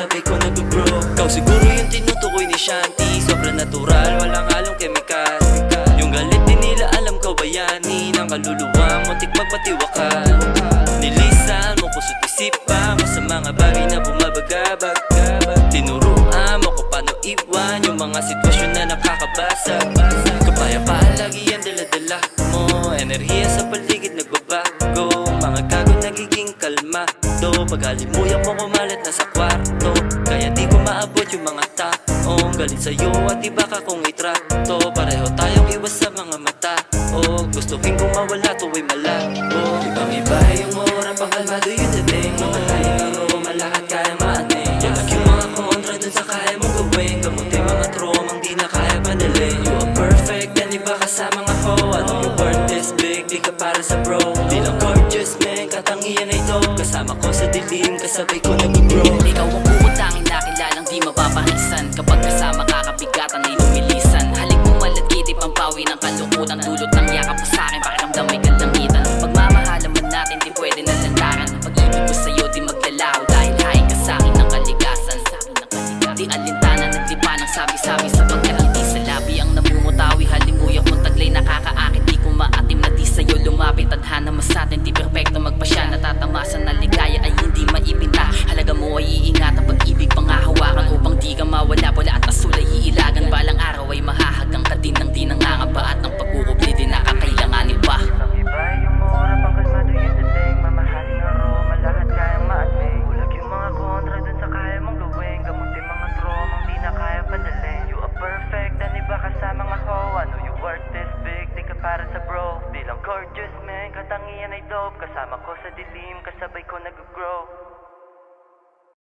kasabay ko nag-grow. Ikaw siguro yung tinutukoy ni Shanti, sobrang natural, walang halong kemikal. Yung galit din nila alam ko bayani, ng kaluluwa muntik magpatiwakan. Nilisan mo puso't isipan mo sa mga bagay na bumabagabag. Tinuruan mo ko paano iwan yung mga sitwasyon na nakakabasag. Kapayapaan lagi yan dala-dala mo, enerhiya sa paligid nagbabago. Mga gago nagiging kalma do, paghalimuyak mo kumalat na sa kwarto. Kaya di ko maabot yung mga taong galit sa'yo at iba ka kong itrato. Pareho tayong iwas sa mga mata o gustuhin kong mawala tuwa'y malabo. Ibang iba yung oras pang kalmado yung dating. Mga kaya ng Roma lahat kaya maaning. Yalag yung mga kontra dun sa kaya mong gawin. Kamutin mga tromang di na kaya panalin. You are perfect and iba ka sa mga ho. Ano yung worth this big, di ka para sa bro. Di lang gorgeous man, katangian na ito. Kasama ko sa dilim, kasabay ko nag-grow. Ikaw ang bukod-tanging nakilalang di mapapanisan. Kapag kasama ka, kabigatan ay lumilisan. Halik mo malagkitip ang pawi ng kalungkutan. Dulot ng yakap mo sa'kin, pakiramdam may kalangitan.